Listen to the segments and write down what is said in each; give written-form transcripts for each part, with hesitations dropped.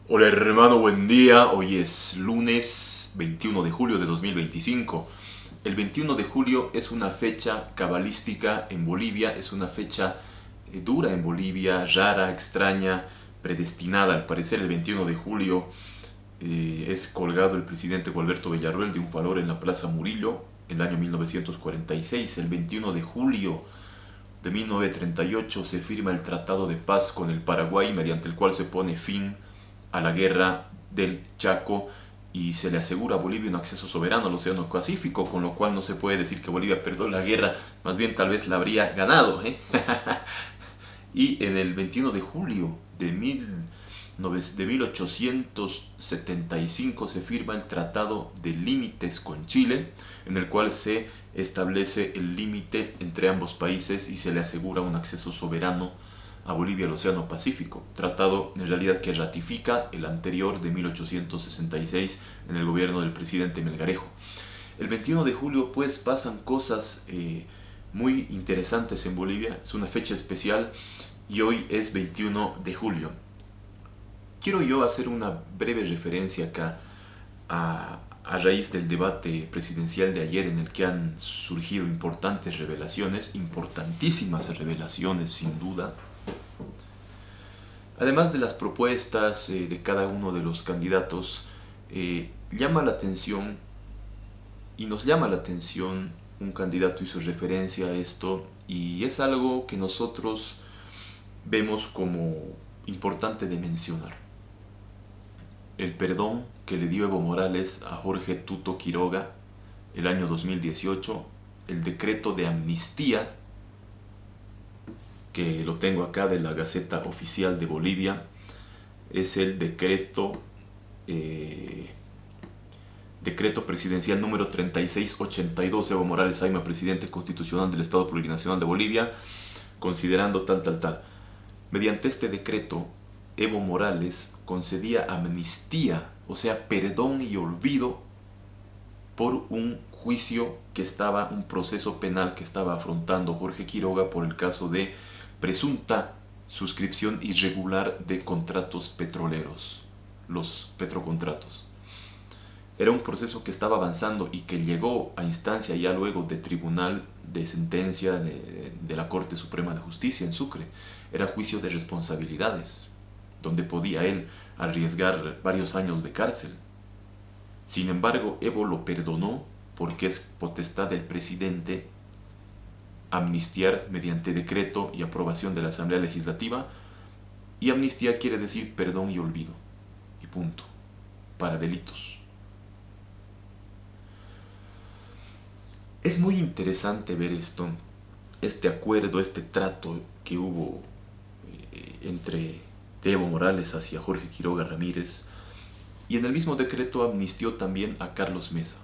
Hola hermano, buen día. Hoy es lunes 21 de julio de 2025. El 21 de julio es una fecha cabalística en Bolivia, es una fecha dura en Bolivia, rara, extraña, predestinada. Al parecer el 21 de julio es colgado el presidente Gualberto Villarroel de un valor en la Plaza Murillo en el año 1946. El 21 de julio de 1938 se firma el Tratado de Paz con el Paraguay, mediante el cual se pone fin a la guerra del Chaco y se le asegura a Bolivia un acceso soberano al Océano Pacífico, con lo cual no se puede decir que Bolivia perdió la guerra, más bien tal vez la habría ganado. Y en el 21 de julio de 1875 se firma el Tratado de Límites con Chile, en el cual se establece el límite entre ambos países y se le asegura un acceso soberano a Bolivia al Océano Pacífico. Tratado en realidad que ratifica el anterior de 1866 en el gobierno del presidente Melgarejo. El 21 de julio pues pasan cosas muy interesantes en Bolivia, es una fecha especial y hoy es 21 de julio. Quiero yo hacer una breve referencia acá a raíz del debate presidencial de ayer en el que han surgido importantes revelaciones, importantísimas revelaciones sin duda. Además de las propuestas de cada uno de los candidatos, llama la atención y nos llama la atención, un candidato hizo referencia a esto y es algo que nosotros vemos como importante de mencionar. El perdón que le dio Evo Morales a Jorge Tuto Quiroga el año 2018, el decreto de amnistía, que lo tengo acá de la Gaceta Oficial de Bolivia, es el decreto presidencial número 3682, Evo Morales Aima, presidente constitucional del Estado Plurinacional de Bolivia, considerando tal. Mediante este decreto, Evo Morales concedía amnistía, o sea, perdón y olvido por un juicio que estaba, un proceso penal que estaba afrontando Jorge Quiroga por el caso de presunta suscripción irregular de contratos petroleros, los petrocontratos. Era un proceso que estaba avanzando y que llegó a instancia ya luego de tribunal de sentencia de la Corte Suprema de Justicia en Sucre. Era juicio de responsabilidades, donde podía él arriesgar varios años de cárcel. Sin embargo, Evo lo perdonó porque es potestad del presidente amnistiar mediante decreto y aprobación de la Asamblea Legislativa, y amnistía quiere decir perdón y olvido, y punto, para delitos. Es muy interesante ver esto, este acuerdo, este trato que hubo entre Evo Morales hacia Jorge Quiroga Ramírez, y en el mismo decreto amnistió también a Carlos Mesa,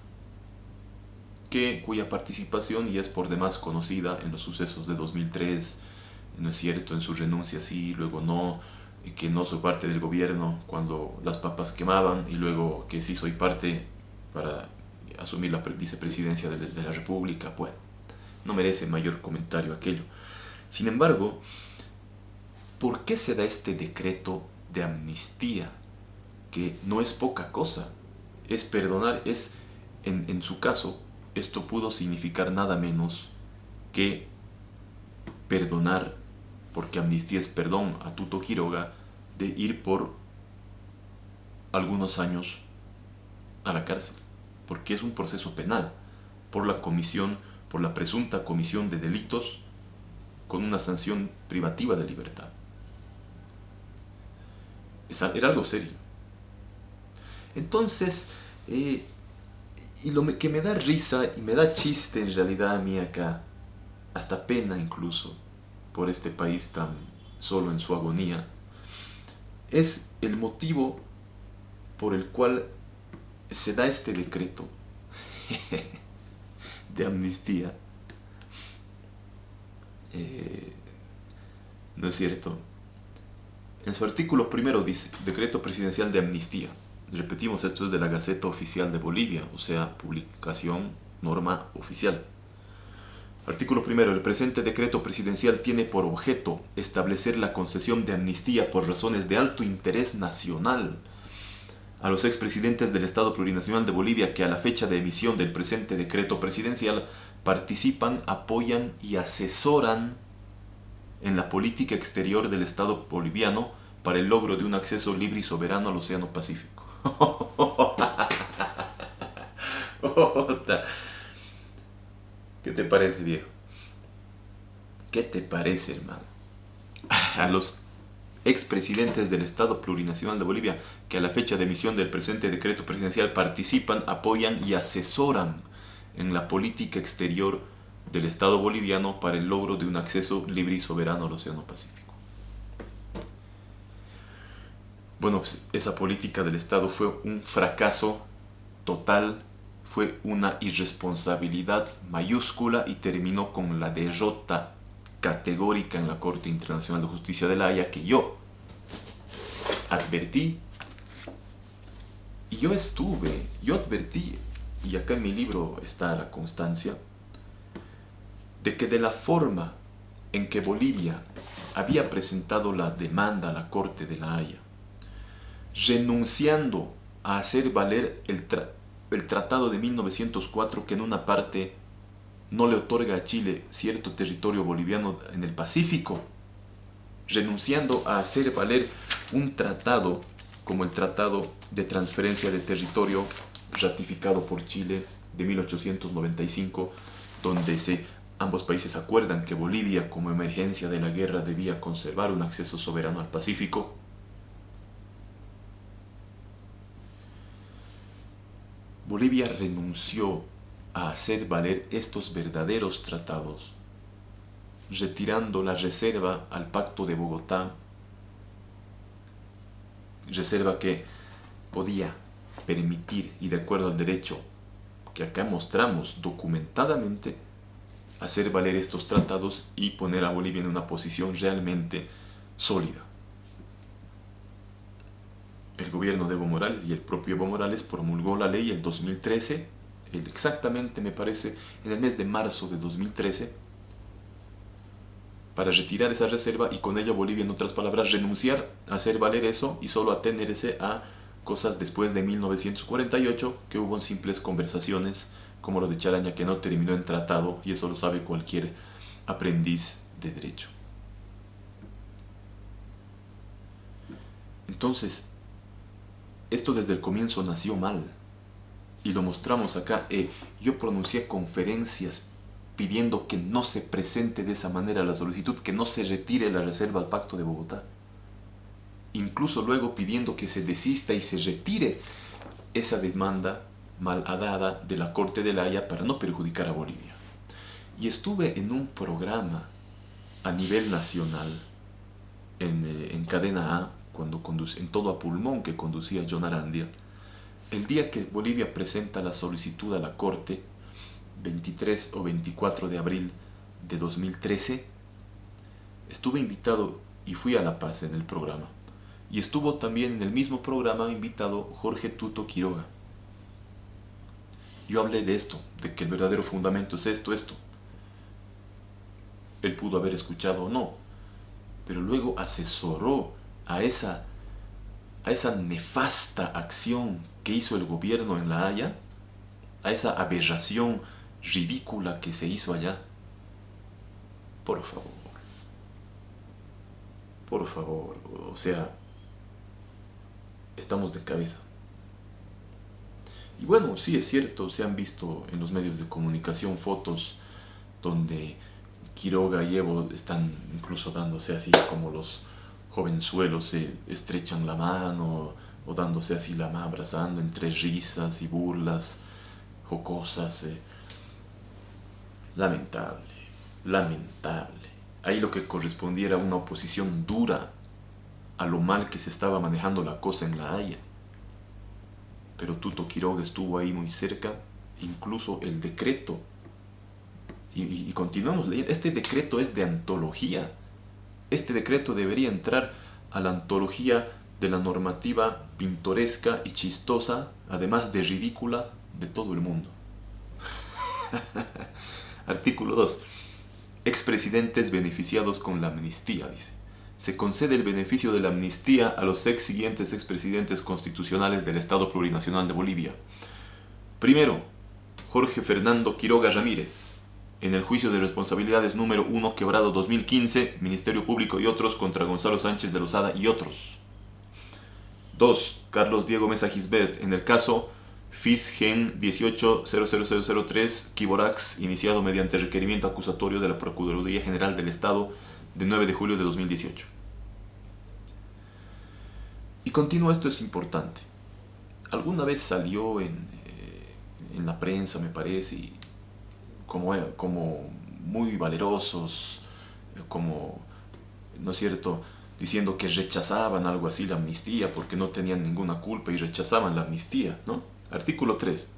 cuya participación ya es por demás conocida en los sucesos de 2003, no es cierto, en su renuncia sí, luego no, que no soy parte del gobierno cuando las papas quemaban, y luego que sí soy parte para asumir la vicepresidencia de la República. Bueno, no merece mayor comentario aquello. Sin embargo, ¿por qué se da este decreto de amnistía? Que no es poca cosa, es perdonar, en su caso, esto pudo significar nada menos que perdonar, porque amnistía es perdón, a Tuto Quiroga de ir por algunos años a la cárcel, porque es un proceso penal, por la comisión, por la presunta comisión de delitos con una sanción privativa de libertad. Era algo serio. Entonces, y lo que me da risa y me da chiste en realidad a mí acá, hasta pena incluso, por este país tan solo en su agonía, es el motivo por el cual se da este decreto de amnistía. ¿No es cierto? En su artículo primero dice, decreto presidencial de amnistía. Repetimos, esto es de la Gaceta Oficial de Bolivia, o sea, publicación, norma oficial. Artículo primero. El presente decreto presidencial tiene por objeto establecer la concesión de amnistía por razones de alto interés nacional a los expresidentes del Estado Plurinacional de Bolivia que a la fecha de emisión del presente decreto presidencial participan, apoyan y asesoran en la política exterior del Estado boliviano para el logro de un acceso libre y soberano al Océano Pacífico. ¿Qué te parece, viejo? ¿Qué te parece, hermano? A los expresidentes del Estado Plurinacional de Bolivia que a la fecha de emisión del presente decreto presidencial participan, apoyan y asesoran en la política exterior del Estado boliviano para el logro de un acceso libre y soberano al Océano Pacífico. Bueno, pues esa política del Estado fue un fracaso total, fue una irresponsabilidad mayúscula y terminó con la derrota categórica en la Corte Internacional de Justicia de La Haya, que yo advertí y yo advertí, y acá en mi libro está la constancia, de que de la forma en que Bolivia había presentado la demanda a la Corte de La Haya, renunciando a hacer valer el Tratado de 1904, que en una parte no le otorga a Chile cierto territorio boliviano en el Pacífico, renunciando a hacer valer un tratado como el Tratado de Transferencia de Territorio ratificado por Chile de 1895, donde ambos países acuerdan que Bolivia, como emergencia de la guerra, debía conservar un acceso soberano al Pacífico. Bolivia renunció a hacer valer estos verdaderos tratados, retirando la reserva al Pacto de Bogotá, reserva que podía permitir, y de acuerdo al derecho que acá mostramos documentadamente, hacer valer estos tratados y poner a Bolivia en una posición realmente sólida. El gobierno de Evo Morales y el propio Evo Morales promulgó la ley el 2013, exactamente me parece en el mes de marzo de 2013, para retirar esa reserva y con ello Bolivia, en otras palabras, renunciar a hacer valer eso y solo atenerse a cosas después de 1948, que hubo simples conversaciones como lo de Charaña, que no terminó en tratado, y eso lo sabe cualquier aprendiz de derecho. Entonces, esto desde el comienzo nació mal, y lo mostramos acá. Yo pronuncié conferencias pidiendo que no se presente de esa manera la solicitud, que no se retire la reserva al Pacto de Bogotá. Incluso luego pidiendo que se desista y se retire esa demanda malhadada de la Corte de La Haya para no perjudicar a Bolivia. Y estuve en un programa a nivel nacional, en Cadena A, en Todo a Pulmón, que conducía John Arandia, el día que Bolivia presenta la solicitud a la Corte, 23 o 24 de abril de 2013, estuve invitado y fui a La Paz en el programa. Y estuvo también en el mismo programa invitado Jorge Tuto Quiroga. Yo hablé de esto, de que el verdadero fundamento es esto. Él pudo haber escuchado o no, pero luego asesoró a esa nefasta acción que hizo el gobierno en La Haya, a esa aberración ridícula que se hizo allá. Por favor, o sea, estamos de cabeza. Y bueno, sí es cierto, se han visto en los medios de comunicación fotos donde Quiroga y Evo están incluso dándose así como los jovenzuelos se estrechan la mano, o dándose así la mano, abrazando entre risas y burlas jocosas. Lamentable. Ahí lo que correspondía era una oposición dura a lo mal que se estaba manejando la cosa en La Haya. Pero Tuto Quiroga estuvo ahí muy cerca, incluso el decreto. Y continuamos leyendo. Este decreto es de antología. Este decreto debería entrar a la antología de la normativa pintoresca y chistosa, además de ridícula, de todo el mundo. Artículo 2. Expresidentes beneficiados con la amnistía, dice. se concede el beneficio de la amnistía a los siguientes expresidentes constitucionales del Estado Plurinacional de Bolivia. Primero, Jorge Fernando Quiroga Ramírez, en el juicio de responsabilidades número 1, quebrado 2015, Ministerio Público y otros, contra Gonzalo Sánchez de Lozada y otros. 2. Carlos Diego Mesa Gisbert, en el caso FIS-GEN 18-00003, Quiborax, iniciado mediante requerimiento acusatorio de la Procuraduría General del Estado de 9 de julio de 2018. Y continúa, esto es importante. Alguna vez salió en la prensa, me parece, y como muy valerosos, como, ¿no es cierto?, diciendo que rechazaban algo así la amnistía porque no tenían ninguna culpa y rechazaban la amnistía, ¿no? Artículo 3.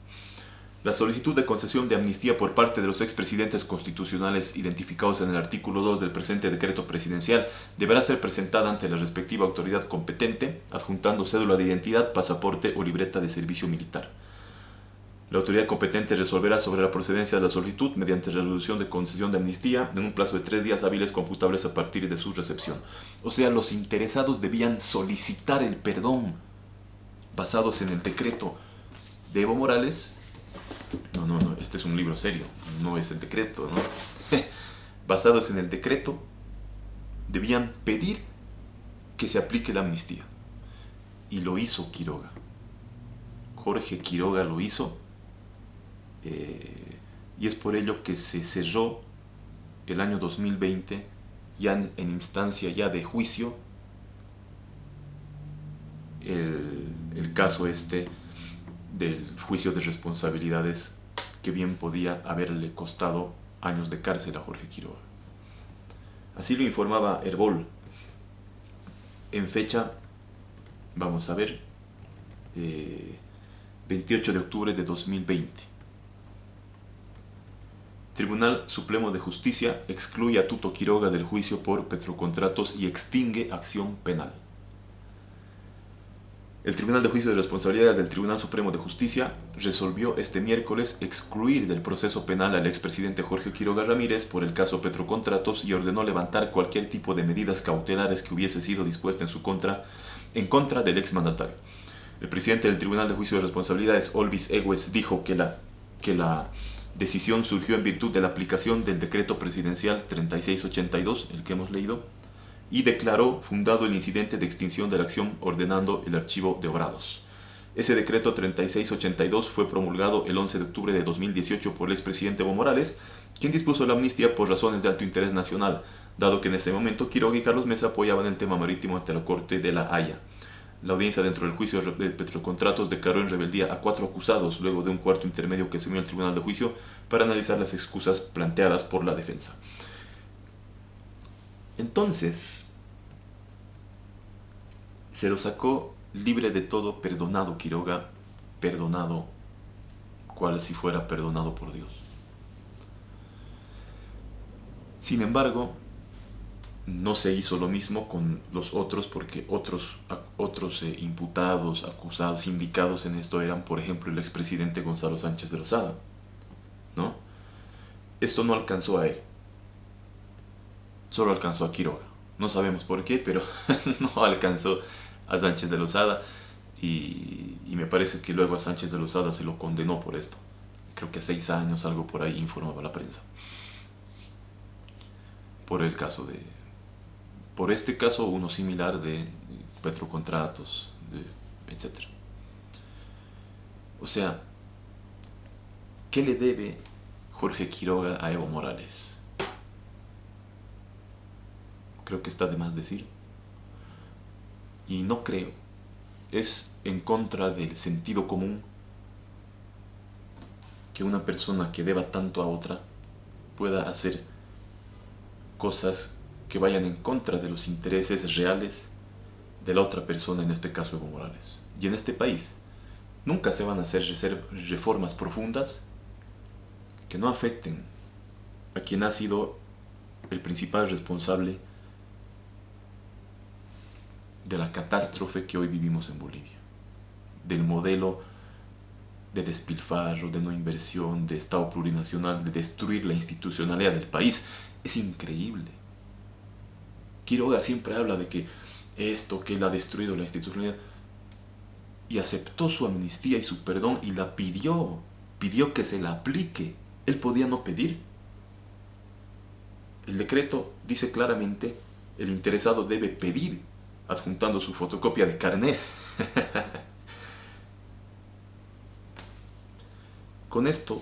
La solicitud de concesión de amnistía por parte de los expresidentes constitucionales identificados en el artículo 2 del presente decreto presidencial deberá ser presentada ante la respectiva autoridad competente, adjuntando cédula de identidad, pasaporte o libreta de servicio militar. La autoridad competente resolverá sobre la procedencia de la solicitud mediante resolución de concesión de amnistía en un plazo de 3 días hábiles computables a partir de su recepción. O sea, los interesados debían solicitar el perdón basados en el decreto de Evo Morales. No, este es un libro serio, no es el decreto, ¿no? Basados en el decreto, debían pedir que se aplique la amnistía. Y lo hizo Quiroga. Jorge Quiroga lo hizo. Y es por ello que se cerró el año 2020 ya en instancia ya de juicio el caso este del juicio de responsabilidades que bien podía haberle costado años de cárcel a Jorge Quiroga. Así lo informaba Herbol en fecha, vamos a ver, 28 de octubre de 2020. Tribunal Supremo de Justicia excluye a Tuto Quiroga del juicio por Petrocontratos y extingue acción penal. El Tribunal de Juicio de Responsabilidades del Tribunal Supremo de Justicia resolvió este miércoles excluir del proceso penal al expresidente Jorge Quiroga Ramírez por el caso Petrocontratos y ordenó levantar cualquier tipo de medidas cautelares que hubiese sido dispuesta en contra del exmandatario. El presidente del Tribunal de Juicio de Responsabilidades, Olvis Egues, dijo que la decisión surgió en virtud de la aplicación del decreto presidencial 3682, el que hemos leído, y declaró fundado el incidente de extinción de la acción ordenando el archivo de obrados. Ese decreto 3682 fue promulgado el 11 de octubre de 2018 por el expresidente Evo Morales, quien dispuso la amnistía por razones de alto interés nacional, dado que en ese momento Quiroga y Carlos Mesa apoyaban el tema marítimo ante la Corte de la Haya. La audiencia dentro del juicio de Petrocontratos declaró en rebeldía a 4 acusados luego de un cuarto intermedio que asumió el Tribunal de Juicio para analizar las excusas planteadas por la defensa. Entonces, se lo sacó libre de todo, perdonado Quiroga, perdonado cual si fuera perdonado por Dios. Sin embargo, no se hizo lo mismo con los otros porque otros imputados, acusados, indicados en esto eran, por ejemplo, el expresidente Gonzalo Sánchez de Lozada, ¿no? Esto no alcanzó a él, solo alcanzó a Quiroga. No sabemos por qué, pero no alcanzó a Sánchez de Lozada y me parece que luego a Sánchez de Lozada se lo condenó por esto. Creo que a 6 años, algo por ahí informaba la prensa. Por este caso, uno similar de Petrocontratos, etc. O sea, ¿qué le debe Jorge Quiroga a Evo Morales? Creo que está de más decir. Y no creo. Es en contra del sentido común que una persona que deba tanto a otra pueda hacer cosas que vayan en contra de los intereses reales de la otra persona, en este caso Evo Morales. Y en este país nunca se van a hacer reformas profundas que no afecten a quien ha sido el principal responsable de la catástrofe que hoy vivimos en Bolivia, del modelo de despilfarro, de no inversión, de Estado plurinacional, de destruir la institucionalidad del país. Es increíble. Quiroga siempre habla de que esto, que él ha destruido la institucionalidad, y aceptó su amnistía y su perdón y la pidió que se la aplique. Él podía no pedir. El decreto dice claramente, el interesado debe pedir, adjuntando su fotocopia de carnet. Con esto,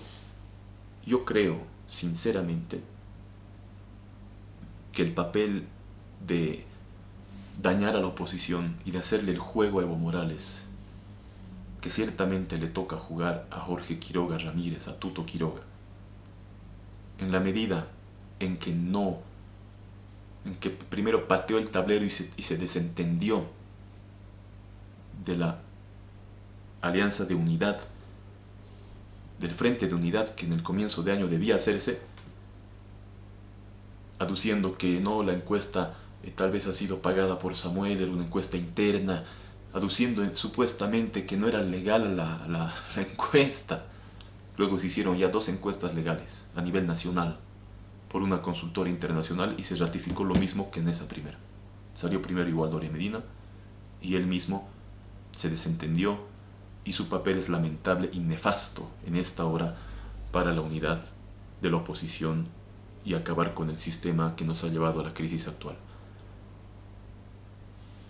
yo creo, sinceramente, que el papel de dañar a la oposición y de hacerle el juego a Evo Morales, que ciertamente le toca jugar a Jorge Quiroga Ramírez, a Tuto Quiroga, en la medida en que primero pateó el tablero y se desentendió de la alianza de unidad, del frente de unidad que en el comienzo de año debía hacerse, aduciendo que no, la encuesta tal vez ha sido pagada por Samuel, era una encuesta interna, aduciendo supuestamente que no era legal la encuesta. Luego se hicieron ya 2 encuestas legales a nivel nacional por una consultora internacional y se ratificó lo mismo que en esa primera. Salió primero igual Doria Medina y él mismo se desentendió y su papel es lamentable y nefasto en esta hora para la unidad de la oposición y acabar con el sistema que nos ha llevado a la crisis actual.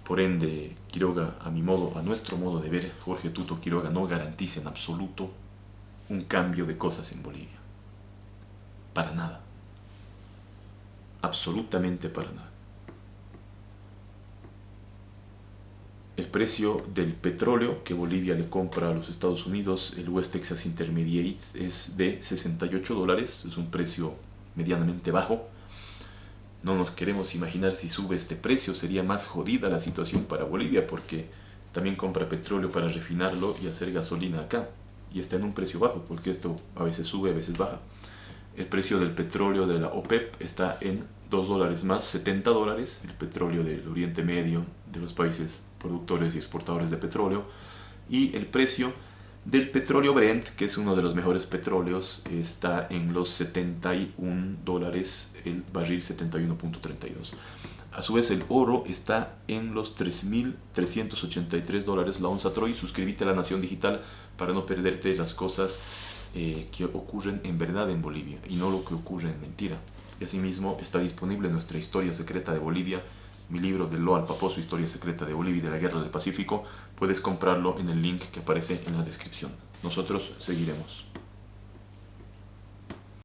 Por ende, Quiroga, a nuestro modo de ver, Jorge Tuto Quiroga no garantiza en absoluto un cambio de cosas en Bolivia. Para nada. Absolutamente para nada. El precio del petróleo que Bolivia le compra a los Estados Unidos, el West Texas Intermediate, es de $68. Es un precio medianamente bajo. No nos queremos imaginar si sube este precio, sería más jodida la situación para Bolivia porque también compra petróleo para refinarlo y hacer gasolina acá. Y está en un precio bajo porque esto a veces sube, a veces baja. El precio del petróleo de la OPEP está en $2 más, $70. El petróleo del Oriente Medio, de los países productores y exportadores de petróleo. Y el precio del petróleo Brent, que es uno de los mejores petróleos, está en los $71, el barril 71.32. A su vez el oro está en los $3.383 la onza Troy. Suscríbete a La Nación Digital para no perderte las cosas que ocurren en verdad en Bolivia y no lo que ocurre en mentira. Y asimismo está disponible nuestra historia secreta de Bolivia, mi libro de Lo al Paposo, Historia Secreta de Bolivia y de la Guerra del Pacífico. Puedes comprarlo en el link que aparece en la descripción. Nosotros seguiremos.